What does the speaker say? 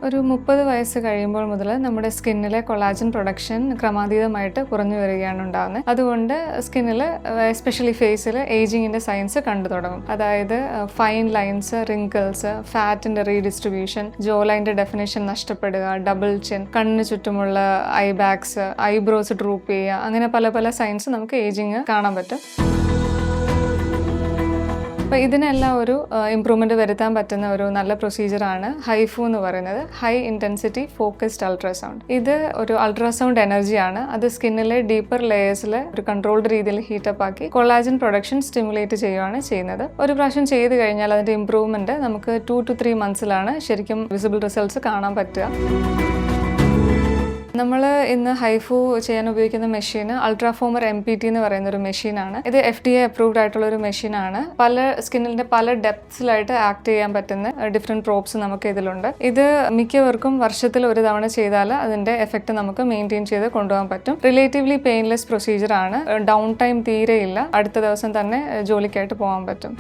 ഒരു 30 വയസ്സ് കഴിയുമ്പോൾ മുതൽ നമ്മുടെ സ്കിന്നിലെ കൊളാജൻ പ്രൊഡക്ഷൻ ക്രമാതീതമായിട്ട് കുറഞ്ഞു വരികയാണ് ഉണ്ടാകുന്നത്. അതുകൊണ്ട് സ്കിന്നിൽ എസ്പെഷ്യലി ഫേസിൽ ഏജിങ്ങിൻ്റെ സൈൻസ് കണ്ടു തുടങ്ങും. അതായത് ഫൈൻ ലൈൻസ്, റിങ്കിൾസ്, ഫാറ്റിൻ്റെ റീഡിസ്ട്രിബ്യൂഷൻ, ജോ ലൈൻ്റെ ഡെഫിനേഷൻ നഷ്ടപ്പെടുക, ഡബിൾ ചിൻ, കണ്ണിന് ചുറ്റുമുള്ള ഐ ബാഗ്സ്, ഐബ്രോസ് ഡ്രൂപ്പ് ചെയ്യുക, അങ്ങനെ പല പല സൈൻസ് നമുക്ക് ഏജിങ് കാണാൻ പറ്റും. അപ്പോൾ ഇതിനെല്ലാം ഒരു ഇമ്പ്രൂവ്മെൻറ്റ് വരുത്താൻ പറ്റുന്ന ഒരു നല്ല പ്രൊസീജിയറാണ് ഹൈഫു എന്ന് പറയുന്നത്, ഹൈ ഇൻറ്റൻസിറ്റി ഫോക്കസ്ഡ് അൾട്രാസൗണ്ട്. ഇത് ഒരു അൾട്രാസൗണ്ട് എനർജിയാണ്. അത് സ്കിന്നിലെ ഡീപ്പർ ലെയേഴ്സിൽ ഒരു കൺട്രോൾഡ് രീതിയിൽ ഹീറ്റപ്പ് ആക്കി കൊളാജൻ പ്രൊഡക്ഷൻ സ്റ്റിമുലേറ്റ് ചെയ്യുകയാണ് ചെയ്യുന്നത്. ഒരു പ്രാവശ്യം ചെയ്ത് കഴിഞ്ഞാൽ അതിൻ്റെ ഇമ്പ്രൂവ്മെൻറ്റ് നമുക്ക് 2 to 3 monthsലാണ് ശരിക്കും വിസിബിൾ റിസൾട്ട്സ് കാണാൻ പറ്റുക. നമ്മൾ ഇന്ന് ഹൈഫു ചെയ്യാൻ ഉപയോഗിക്കുന്ന മെഷീൻ അൾട്രാഫോമർ MPT എന്ന് പറയുന്ന ഒരു മെഷീനാണ്. ഇത് FDA അപ്രൂവ്ഡ് ആയിട്ടുള്ള ഒരു മെഷീനാണ്. സ്കിന്നിൻ്റെ പല ഡെപ്ത്സിലായിട്ട് ആക്ട് ചെയ്യാൻ പറ്റുന്ന ഡിഫറെൻറ്റ് പ്രോബ്സ് നമുക്ക് ഇതിലുണ്ട്. ഇത് മിക്കവർക്കും വർഷത്തിൽ ഒരു തവണ ചെയ്താൽ അതിൻ്റെ എഫക്റ്റ് നമുക്ക് മെയിൻറ്റെയിൻ ചെയ്ത് കൊണ്ടുപോകാൻ പറ്റും. റിലേറ്റീവ്ലി പെയിൻലെസ് പ്രൊസീജിയറാണ്. ഡൗൺ ടൈം തീരെയില്ല. അടുത്ത ദിവസം തന്നെ ജോലിക്കായിട്ട് പോകാൻ പറ്റും.